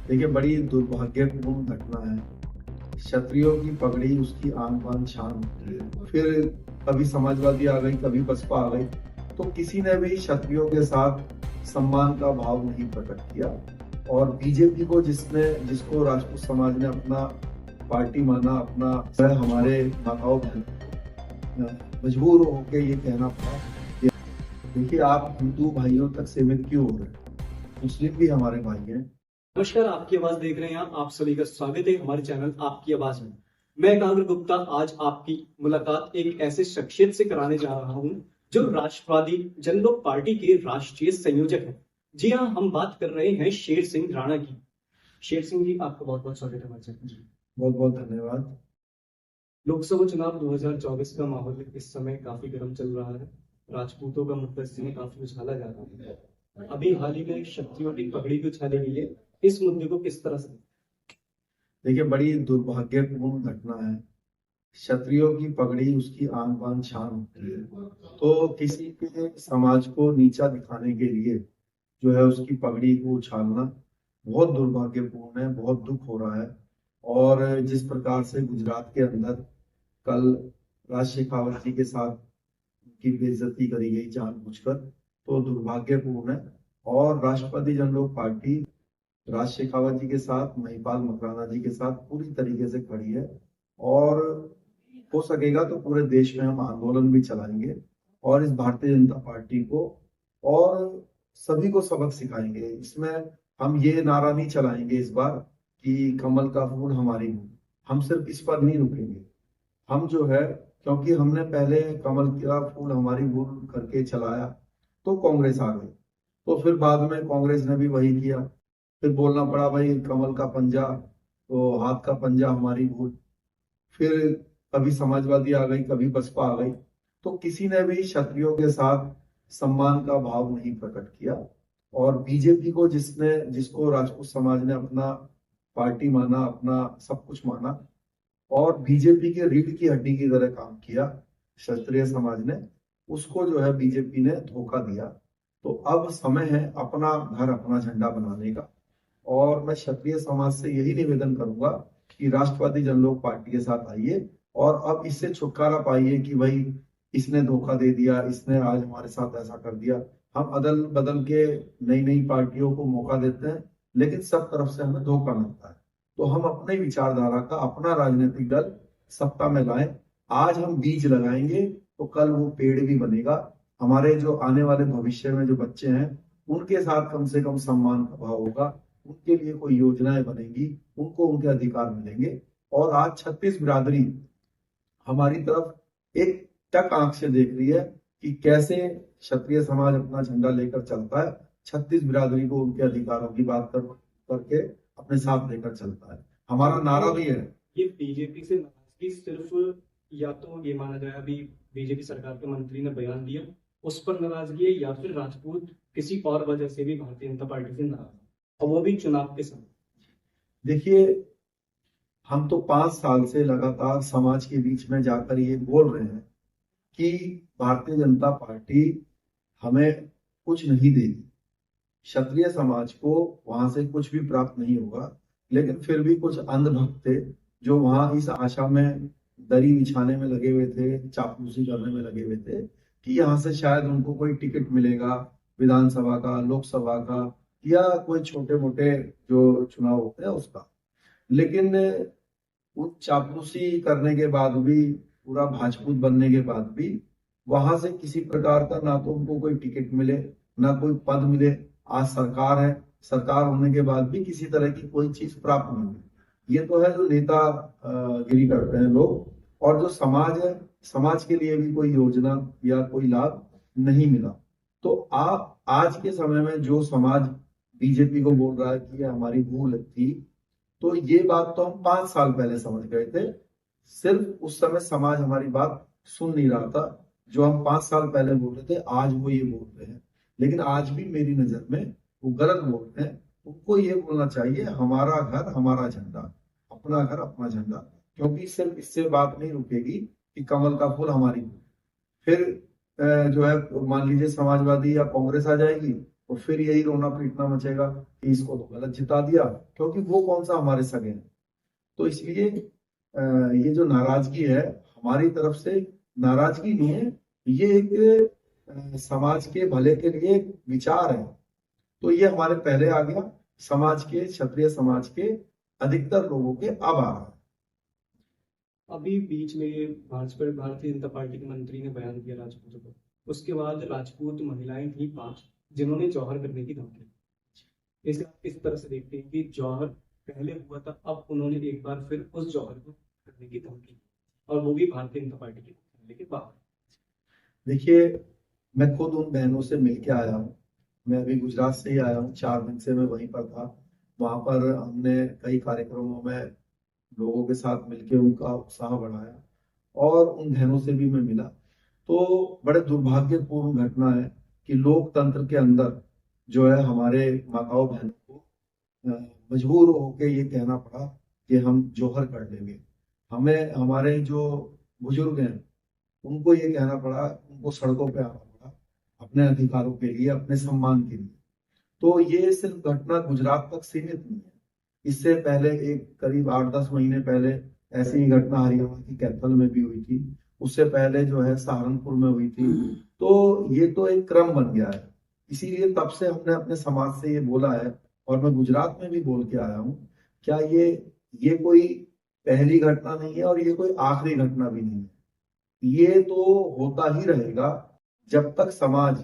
देखिए, बड़ी दुर्भाग्यपूर्ण घटना है। क्षत्रियों की पगड़ी उसकी आन बान शान होती है। फिर कभी समाजवादी आ गई, कभी बसपा आ गई, तो किसी ने भी क्षत्रियों के साथ सम्मान का भाव नहीं प्रकट किया। और बीजेपी को जिसको राजपूत समाज ने अपना पार्टी माना, अपना वह हमारे माताओं बहन मजबूर होकर ये कहना पड़ा कि देखिए, आप हिंदू भाइयों तक सीमित क्यों हो रहे हैं? मुस्लिम भी हमारे भाई हैं। नमस्कार, आपकी आवाज देख रहे हैं आप सभी का स्वागत है हमारे चैनल आपकी आवाज में। मैं एकाग्र गुप्ता आज आपकी मुलाकात एक ऐसे शख्सियत से कराने जा रहा हूं जो राष्ट्रवादी जनलोक पार्टी के राष्ट्रीय संयोजक हैं। जी हाँ, हम बात कर रहे हैं शेर सिंह राणा की। शेर सिंह जी, आपका बहुत बहुत स्वागत है हमारे चैनल जी। बहुत बहुत धन्यवाद। लोकसभा चुनाव 2024 का माहौल इस समय काफी गर्म चल रहा है। राजपूतों का मुद्दा इस समय काफी उछाला जा रहा है। अभी हाल ही में क्षत्रियों की पगड़ी भी उछाली गई है। इस मुद्दे को किस तरह से? देखिए, बड़ी दुर्भाग्यपूर्ण घटना है। क्षत्रियों की पगड़ी उसकी आन बान शान होती है। तो किसी के समाज को नीचा दिखाने के लिए जो है उसकी पगड़ी को उछालना बहुत दुर्भाग्यपूर्ण है, बहुत दुख हो रहा है। और जिस प्रकार से गुजरात के अंदर कल राज शेखावत जी के साथ उनकी बेइज्जती करी गई जानबूझकर, तो दुर्भाग्यपूर्ण है। और राष्ट्रवादी जनलोक पार्टी राज शेखावत जी के साथ, महिपाल मकराना जी के साथ पूरी तरीके से खड़ी है। और हो सकेगा तो पूरे देश में हम आंदोलन भी चलाएंगे और इस भारतीय जनता पार्टी को और सभी को सबक सिखाएंगे। इसमें हम ये नारा नहीं चलाएंगे इस बार कि कमल का फूल हमारी हो। हम सिर्फ इस पर नहीं रुकेंगे। हम जो है, क्योंकि हमने पहले कमल का फूल हमारी भूल करके चलाया तो कांग्रेस आ गई, तो फिर बाद में कांग्रेस ने भी वही किया। फिर बोलना पड़ा भाई कमल का पंजा, तो हाथ का पंजा हमारी भूल। फिर कभी समाजवादी आ गई, कभी बसपा आ गई, तो किसी ने भी क्षत्रियों के साथ सम्मान का भाव नहीं प्रकट किया। और बीजेपी को जिसको राजपूत समाज ने अपना पार्टी माना, अपना सब कुछ माना, और बीजेपी के रीढ़ की हड्डी की तरह काम किया क्षत्रिय समाज ने, उसको जो है बीजेपी ने धोखा दिया। तो अब समय है अपना घर अपना झंडा बनाने का। और मैं क्षत्रिय समाज से यही निवेदन करूंगा कि राष्ट्रवादी जनलोक पार्टी के साथ आइए और अब इससे छुटकारा पाइए कि भाई इसने धोखा दे दिया, इसने आज हमारे साथ ऐसा कर दिया। हम अदल बदल के नई नई पार्टियों को मौका देते हैं, लेकिन सब तरफ से हमें धोखा मिलता है। तो हम अपने विचारधारा का अपना राजनीतिक दल सत्ता में लाएं। आज हम बीज लगाएंगे तो कल वो पेड़ भी बनेगा। हमारे जो आने वाले भविष्य में जो बच्चे हैं उनके साथ कम से कम सम्मान का भाव होगा, उनके लिए कोई योजनाएं बनेंगी, उनको उनके अधिकार मिलेंगे। और आज 36 बिरादरी हमारी तरफ एक टक आंख से देख रही है कि कैसे क्षत्रिय समाज अपना झंडा लेकर चलता है। 36 बिरादरी को उनके अधिकारों की बात करके अपने साथ लेकर चलता है। हमारा नारा भी है। ये बीजेपी से नाराजगी सिर्फ, या तो ये माना जाए अभी बीजेपी सरकार के मंत्री ने बयान दिया उस पर नाराजगी है, या फिर राजपूत किसी और वजह से भी भारतीय जनता पार्टी से नाराज है, और वो भी चुनाव के समय। देखिए, हम तो 5 साल से लगातार समाज के बीच में जाकर ये बोल रहे हैं कि भारतीय जनता पार्टी हमें कुछ नहीं देगी, क्षत्रिय समाज को वहां से कुछ भी प्राप्त नहीं होगा। लेकिन फिर भी कुछ अंधभक्त थे जो वहां इस आशा में दरी बिछाने में लगे हुए थे, चापलूसी करने में लगे हुए थे कि यहाँ से शायद उनको कोई टिकट मिलेगा, विधानसभा का, लोकसभा का, या कोई छोटे मोटे जो चुनाव होते हैं उसका। लेकिन वो चापलूसी करने के बाद भी, पूरा भाजपूत बनने के बाद भी, वहां से किसी प्रकार का ना तो उनको कोई टिकट मिले, ना कोई पद मिले। आज सरकार है, सरकार होने के बाद भी किसी तरह की कोई चीज प्राप्त नहीं हुई। ये तो है जो नेता गिरी करते हैं लोग। और जो समाज है, समाज के लिए भी कोई योजना या कोई लाभ नहीं मिला। तो आप आज के समय में जो समाज बीजेपी को बोल रहा है कि ये हमारी भूल थी, तो ये बात तो हम 5 साल पहले समझ गए थे। सिर्फ उस समय समाज हमारी बात सुन नहीं रहा था। जो हम 5 साल पहले बोल रहे थे आज वो ये बोल रहे हैं। लेकिन आज भी मेरी नजर में वो गलत बोल रहे हैं। उनको ये बोलना चाहिए हमारा घर हमारा झंडा, अपना घर अपना झंडा। क्योंकि सिर्फ इससे बात नहीं रुकेगी कि कमल का फूल हमारी। फिर जो है मान लीजिए समाजवादी या कांग्रेस आ जाएगी, तो फिर यही रोना पीटना मचेगा कि इसको तो गलत जिता दिया, क्योंकि वो कौन सा हमारे सगे हैं। तो इसलिए ये जो नाराजगी है हमारी तरफ से, नाराजगी नहीं है, ये एक समाज के भले के लिए एक विचार है। तो ये हमारे पहले आ गया, समाज के, क्षत्रिय समाज के अधिकतर लोगों के अब आ रहा है। अभी बीच में ये भाजपा भारतीय जनता पार्टी के मंत्री ने बयान दिया राजपूतों पर, उसके बाद राजपूत महिलाएं थी 5 जिन्होंने जौहर करने की धमकी दी। इसे आप इस तरह से देखते हैं कि जौहर पहले हुआ था, अब उन्होंने एक बार फिर उस जौहर को करने की धमकी दी, और वो भी भारतीय जनता पार्टी के मुकाबले के बाहर। देखिए, मैं खुद उन बहनों से मिलके आया हूँ। मैं अभी गुजरात से ही आया हूँ, 4 दिन से मैं वहीं पर था। वहां पर हमने कई कार्यक्रमों में लोगों के साथ मिलके उनका उत्साह बढ़ाया, और उन बहनों से भी मैं मिला। तो बड़े दुर्भाग्यपूर्ण घटना है कि लोकतंत्र के अंदर जो है हमारे माताओं बहनों को मजबूर होके ये कहना पड़ा कि हम जौहर कर लेंगे। हमें, हमारे जो बुजुर्ग हैं, उनको ये कहना पड़ा, उनको सड़कों पे आना पड़ा अपने अधिकारों के लिए, अपने सम्मान के लिए। तो ये सिर्फ घटना गुजरात तक सीमित नहीं है। इससे पहले एक करीब 8-10 महीने पहले ऐसी ही घटना हरियाणा की कैथल में भी हुई थी। उससे पहले जो है सहारनपुर में हुई थी। तो ये तो एक क्रम बन गया है। इसीलिए तब से हमने अपने समाज से ये बोला है, और मैं गुजरात में भी बोल के आया हूँ, क्या ये कोई पहली घटना नहीं है, और ये कोई आखिरी घटना भी नहीं है। ये तो होता ही रहेगा जब तक समाज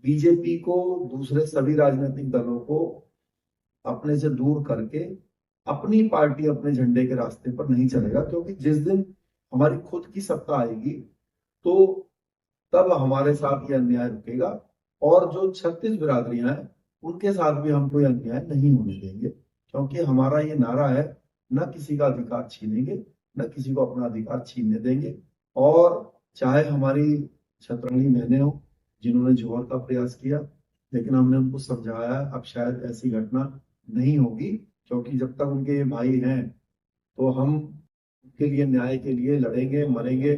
बीजेपी को, दूसरे सभी राजनीतिक दलों को अपने से दूर करके अपनी पार्टी, अपने झंडे के रास्ते पर नहीं चलेगा। क्योंकि जिस दिन हमारी खुद की सत्ता आएगी, तो तब हमारे साथ ये अन्याय रुकेगा, और जो 36 बिरादरियां हैं उनके साथ भी हम कोई अन्याय नहीं होने देंगे। क्योंकि हमारा ये नारा है, न किसी का अधिकार छीनेंगे, न किसी को अपना अधिकार छीनने देंगे। और चाहे हमारी छतरनी बहनें हो जिन्होंने जौहर का प्रयास किया, लेकिन हमने उनको समझाया अब शायद ऐसी घटना नहीं होगी, क्योंकि जब तक उनके ये भाई हैं तो हम उनके लिए, न्याय के लिए लड़ेंगे, मरेंगे।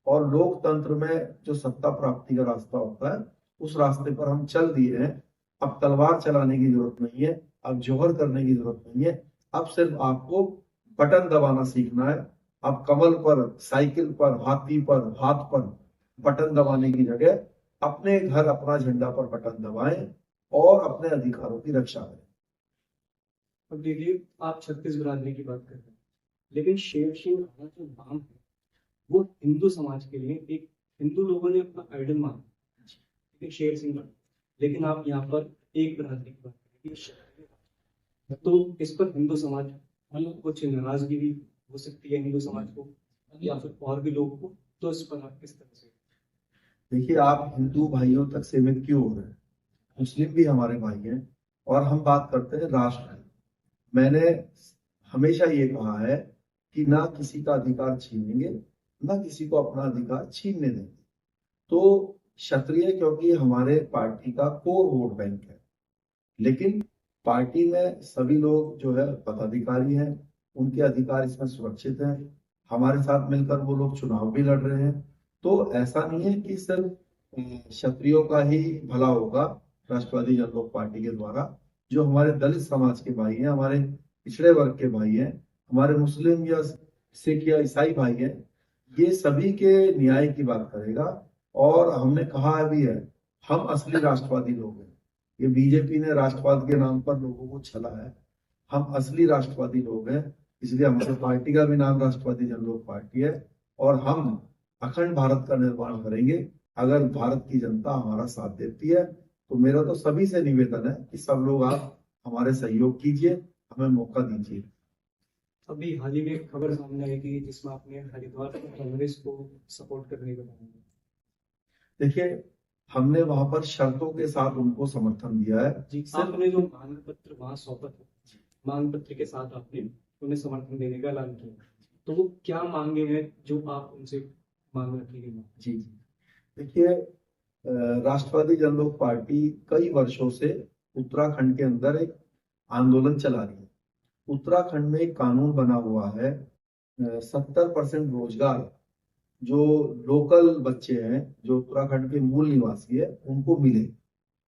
और लोकतंत्र में जो सत्ता प्राप्ति का रास्ता होता है, उस रास्ते पर हम चल दिए हैं। अब तलवार चलाने की जरूरत नहीं है, अब जौहर करने की जरूरत नहीं है। अब सिर्फ आपको बटन दबाना सीखना है। अब कमल पर, साइकिल पर, हाथी पर, हाथ पर बटन दबाने की जगह अपने घर, अपना झंडा पर बटन दबाएं और अपने अधिकारों की रक्षा करें। अब देखिए, आप 36 बिरादरी की बात कर रहे हैं, लेकिन शेर सिंह राणा जो नाम है वो हिंदू समाज के लिए एक, हिंदू लोगों ने अपना आइडल माना, ठीक है, शेर सिंह राणा। लेकिन आप यहाँ पर एक बिरादरी की बात करें, तो इस पर हिंदू समाज मतलब कुछ नाराजगी भी हो सकती है हिंदू समाज को, या फिर और भी लोगों को। तो इस पर आप किस तरह से? देखिए, आप हिंदू भाइयों तक सीमित क्यों हो रहे हैं? मुस्लिम भी हमारे भाई हैं, और हम बात करते हैं राष्ट्र। मैंने हमेशा ये कहा है कि ना किसी का अधिकार छीनेंगे, ना किसी को अपना अधिकार छीनने देंगे। तो क्षत्रिय, क्योंकि हमारे पार्टी का कोर वोट बैंक है, लेकिन पार्टी में सभी लोग जो है पदाधिकारी हैं, उनके अधिकार इसमें सुरक्षित हैं। हमारे साथ मिलकर वो लोग चुनाव भी लड़ रहे हैं। तो ऐसा नहीं है कि सिर्फ क्षत्रियों का ही भला होगा राष्ट्रवादी जनलोक पार्टी के द्वारा। जो हमारे दलित समाज के भाई हैं, हमारे पिछड़े वर्ग के भाई हैं, हमारे मुस्लिम या सिख या ईसाई भाई हैं, ये सभी के न्याय की बात करेगा। और हमने कहा भी है, हम असली राष्ट्रवादी लोग हैं। ये बीजेपी ने राष्ट्रवाद के नाम पर लोगों को छला है। हम असली राष्ट्रवादी लोग हैं, इसलिए हमारी पार्टी का भी नाम राष्ट्रवादी जनलोक पार्टी है। और हम अखंड भारत का निर्माण करेंगे अगर भारत की जनता हमारा साथ देती है। तो मेरा तो सभी से निवेदन है कि सब लोग आप हमारे सहयोग कीजिए, हमें मौका दीजिए। अभी हाल ही में एक खबर सामने आई थी जिसमें आपने हरिद्वार में कांग्रेस को सपोर्ट करने का बताया। देखिए, हमने वहां पर शर्तों के साथ उनको समर्थन दिया है। जी, आपने जो मांग पत्र वहां सौंपा था, मांग पत्र के साथ आपने उन्हें समर्थन देने का ऐलान किया, तो वो क्या मांगे हैं जो आप उनसे मांग रखी गई? जी, देखिए, राष्ट्रवादी जनलोक पार्टी कई वर्षों से उत्तराखंड के अंदर एक आंदोलन चला रही है। उत्तराखंड में एक कानून बना हुआ है, 70% रोजगार जो लोकल बच्चे हैं, जो उत्तराखंड के मूल निवासी है, उनको मिले।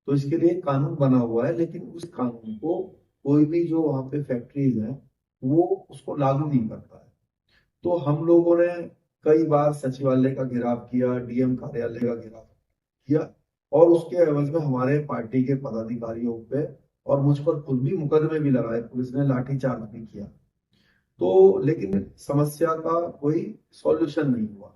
तो इसके लिए एक कानून बना हुआ है, लेकिन उस कानून को कोई भी जो वहां पे फैक्ट्रीज है वो उसको लागू नहीं करता है। तो हम लोगों ने कई बार सचिवालय का घेराव किया, डीएम कार्यालय का घेराव किया, और उसके एवज में हमारे पार्टी के पदाधिकारियों पे और मुझ पर खुद भी मुकदमे भी लगाए, पुलिस ने लाठीचार्ज भी किया। तो लेकिन समस्या का कोई सॉल्यूशन नहीं हुआ।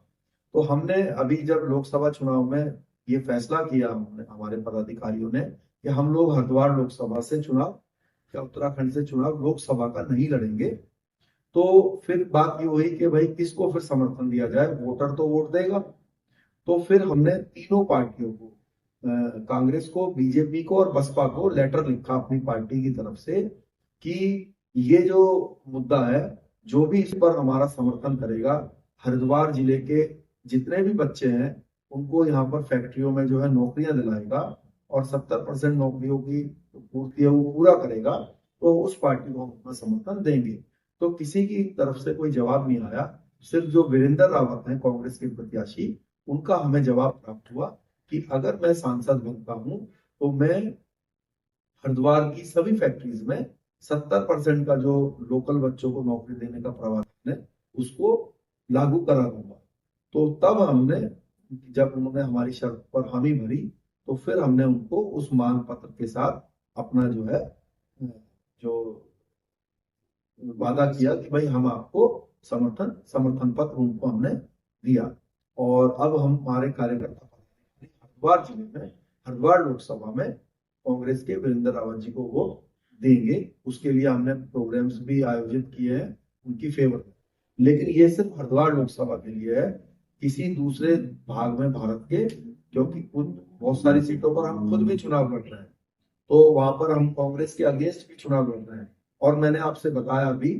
तो हमने अभी जब लोकसभा चुनाव में ये फैसला किया, हमने हमारे पदाधिकारियों ने, कि हम लोग हरिद्वार लोकसभा से चुनाव या उत्तराखंड से चुनाव लोकसभा का नहीं लड़ेंगे। तो फिर बात ये हुई कि भाई किसको फिर समर्थन दिया जाए, वोटर तो वोट देगा। तो फिर हमने तीनों पार्टियों को, कांग्रेस को, बीजेपी को और बसपा को लेटर लिखा अपनी पार्टी की तरफ से कि ये जो मुद्दा है, जो भी इस पर हमारा समर्थन करेगा, हरिद्वार जिले के जितने भी बच्चे हैं उनको यहाँ पर फैक्ट्रियों में जो है नौकरियां दिलाएगा और 70% नौकरियों की पूर्ति है वो पूरा करेगा, तो उस पार्टी को हम अपना समर्थन देंगे। तो किसी की तरफ से कोई जवाब नहीं आया। सिर्फ जो वीरेंद्र रावत हैं कांग्रेस के प्रत्याशी, उनका हमें जवाब प्राप्त हुआ कि अगर मैं सांसद बनता हूं तो मैं हरिद्वार की सभी फैक्ट्रीज में 70% का जो लोकल बच्चों को नौकरी देने का प्रावधान है उसको लागू करा दूंगा। तो तब हमने, जब उन्होंने हमारी शर्त पर हामी भरी, तो फिर हमने उनको उस मांग पत्र के साथ अपना जो है जो वादा किया कि भाई हम आपको समर्थन पत्र उनको हमने दिया। और अब हम हमारे कार्यकर्ता हरिद्वार जिले में, हरिद्वार लोकसभा में कांग्रेस के वीरेंद्र रावत जी को वोट देंगे। उसके लिए हमने प्रोग्राम्स भी आयोजित किए हैं उनकी फेवर में। लेकिन ये सिर्फ हरिद्वार लोकसभा के लिए है, किसी दूसरे भाग में भारत के, क्योंकि खुद बहुत सारी सीटों पर हम खुद भी चुनाव लड़ रहे हैं, तो वहां पर हम कांग्रेस के अगेंस्ट भी चुनाव लड़ रहे हैं। और मैंने आपसे बताया अभी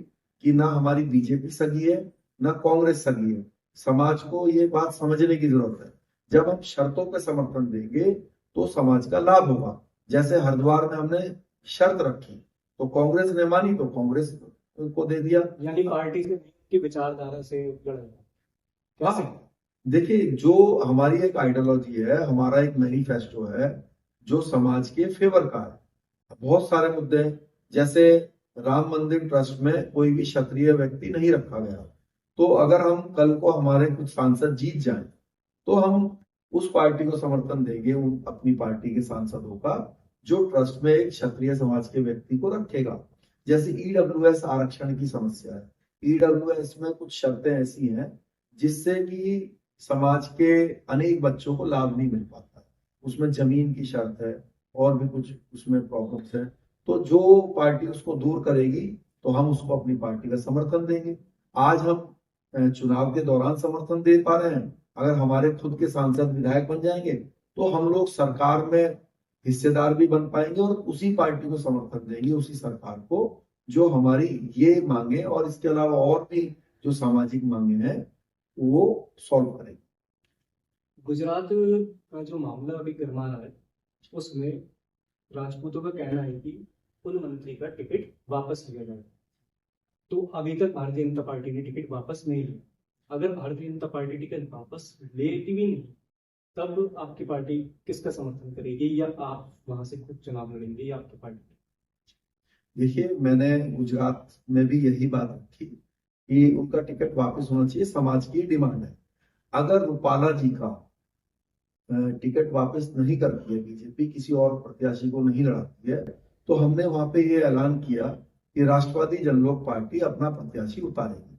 कि ना हमारी बीजेपी सगी है ना कांग्रेस सगी है। समाज को ये बात समझने की जरूरत है, जब हम शर्तों पे समर्थन देंगे तो समाज का लाभ होगा। जैसे हरिद्वार में हमने शर्त रखी तो कांग्रेस ने मानी, तो कांग्रेस को दे दिया, यानी पार्टी से की विचारधारा से लड़ेगा। हाँ, देखिए जो हमारी एक आइडियोलॉजी है, हमारा एक मैनिफेस्टो है जो समाज के फेवर का है। बहुत सारे मुद्दे हैं, जैसे राम मंदिर ट्रस्ट में कोई भी क्षत्रिय व्यक्ति नहीं रखा गया। तो अगर हम कल को हमारे कुछ सांसद जीत जाएं तो हम उस पार्टी को समर्थन देंगे, उन अपनी पार्टी के सांसदों का, जो ट्रस्ट में एक क्षत्रिय समाज के व्यक्ति को रखेगा। जैसे ईडब्ल्यूएस आरक्षण की समस्या है, ईडब्ल्यूएस में कुछ शर्तें ऐसी हैं जिससे कि समाज के अनेक बच्चों को लाभ नहीं मिल पाता है। उसमें जमीन की शर्त है और भी कुछ उसमें प्रॉब्लम्स है। तो जो पार्टी उसको दूर करेगी तो हम उसको अपनी पार्टी का समर्थन देंगे। आज हम चुनाव के दौरान समर्थन दे पा रहे हैं, अगर हमारे खुद के सांसद विधायक बन जाएंगे तो हम लोग सरकार में हिस्सेदार भी बन पाएंगे और उसी पार्टी को समर्थन देंगे, उसी सरकार को, जो हमारी ये मांगे और इसके अलावा और भी जो सामाजिक मांगे हैं वो सॉल्व करेंगे। गुजरात का जो मामला अभी गर्मा रहा है, उसमें राजपूतों का कहना है कि उन मंत्री का टिकट वापस लिया जाए। तो अभी तक भारतीय जनता पार्टी ने टिकट वापस नहीं लिया। अगर भारतीय जनता पार्टी टिकट वापस लेती भी नहीं, तब आपकी पार्टी किसका समर्थन करेगी, या आप वहां से खुद चुनाव लड़ेंगे, या आपकी पार्टी? देखिए, मैंने गुजरात में भी यही बात रखी कि उनका टिकट वापस होना चाहिए, समाज की डिमांड है। अगर रूपाला जी का टिकट वापस नहीं करती है बीजेपी, किसी और प्रत्याशी को नहीं लड़ाती है, तो हमने वहां पे ये ऐलान किया कि राष्ट्रवादी जनलोक पार्टी अपना प्रत्याशी उतारेगी।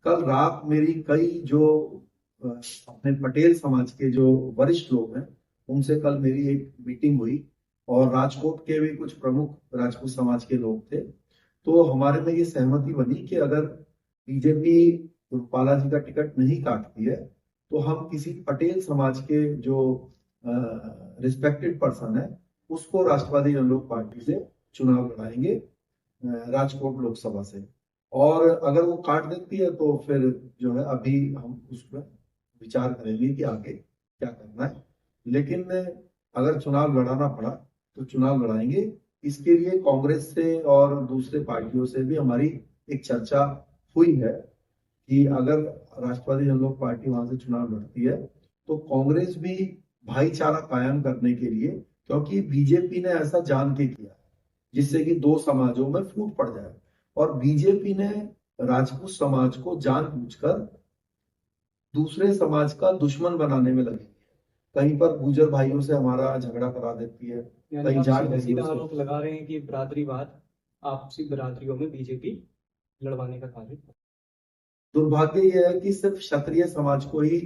कल रात मेरी कई जो अपने पटेल समाज के जो वरिष्ठ लोग हैं उनसे कल मेरी एक मीटिंग हुई, और राजकोट के भी कुछ प्रमुख राजपूत समाज के लोग थे। तो हमारे में ये सहमति बनी कि अगर बीजेपी रूपाला जी का टिकट नहीं काटती है तो हम किसी पटेल समाज के जो रिस्पेक्टेड पर्सन है उसको राष्ट्रवादी जनलोक पार्टी से चुनाव लड़ाएंगे राजकोट लोकसभा से। और अगर वो काट देती है तो फिर जो है अभी हम उस पर विचार करेंगे कि आगे क्या करना है। लेकिन अगर चुनाव लड़ाना पड़ा तो चुनाव लड़ाएंगे। इसके लिए कांग्रेस से और दूसरे पार्टियों से भी हमारी एक चर्चा हुई है कि अगर राष्ट्रवादी जनलोक पार्टी वहां से चुनाव लड़ती है तो कांग्रेस भी भाईचारा कायम करने के लिए क्योंकि बीजेपी ने ऐसा जान के किया जिससे कि दो समाजों में फूट पड़ जाए। और बीजेपी ने राजपूत समाज को जानबूझकर दूसरे समाज का दुश्मन बनाने में लगी है। कहीं पर गुर्जर भाइयों से हमारा झगड़ा करा देती है, यानी कहीं आप जाट सीधा सीधा भाइयों से। आरोप लगा रहे हैं कि बिरादरीवाद, आपसी बिरादरियों में बीजेपी लड़वाने का कार्य। दुर्भाग्य यह है कि सिर्फ क्षत्रिय समाज को ही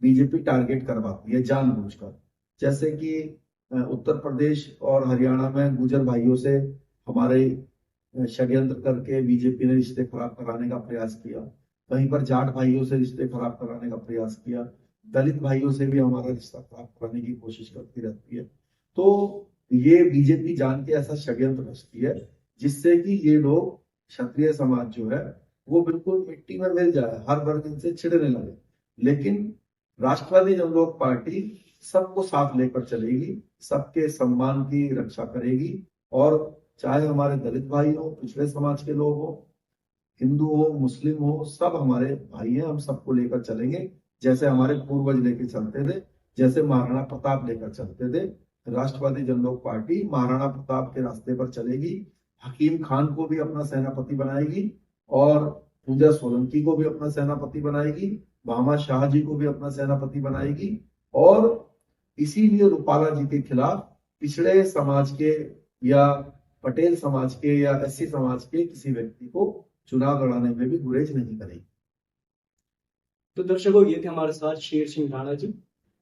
बीजेपी टारगेट करवाती है जानबूझकर। जैसे कि उत्तर प्रदेश और हरियाणा में गुर्जर भाइयों से हमारे षड्यंत्र करके बीजेपी ने रिश्ते खराब कराने का प्रयास किया। कहीं पर जाट भाइयों से रिश्ते खराब कराने का प्रयास किया। दलित भाइयों से भी हमारा रिश्ता खराब कराने की कोशिश करती रहती है। तो ये बीजेपी जान के ऐसा षड्यंत्र रचती है जिससे कि ये लोग क्षत्रिय समाज जो है वो बिल्कुल मिट्टी में मिल जाए, हर वर्ग इनसे छिड़ने लगे। लेकिन राष्ट्रवादी जनलोक पार्टी सबको साथ लेकर चलेगी, सबके सम्मान की रक्षा करेगी। और चाहे हमारे दलित भाई हो, पिछड़े समाज के लोग हो, हिंदू हो, मुस्लिम हो, सब हमारे भाई हैं। हम सबको लेकर चलेंगे जैसे हमारे पूर्वज लेके चलते थे, जैसे महाराणा प्रताप लेकर चलते थे। राष्ट्रवादी जनलोक पार्टी महाराणा प्रताप के रास्ते पर चलेगी, हकीम खान को भी अपना सेनापति बनाएगी और पूजा सोलंकी को भी अपना सेनापति बनाएगी, भामा शाह जी को भी अपना सेनापति बनाएगी। और इसीलिए रूपाला जी के खिलाफ पिछड़े समाज के या पटेल समाज के या एससी समाज के किसी व्यक्ति को चुनाव लड़ाने में भी गुरेज नहीं करेगी। तो दर्शकों, ये थे हमारे साथ शेर सिंह राणा जी,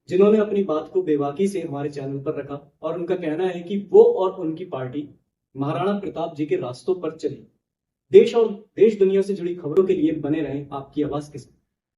जिन्होंने अपनी बात को बेबाकी से हमारे चैनल पर रखा और उनका कहना है कि वो और उनकी पार्टी महाराणा प्रताप जी के रास्तों पर चली। देश और देश दुनिया से जुड़ी खबरों के लिए बने रहें आपकी आवाज के साथ।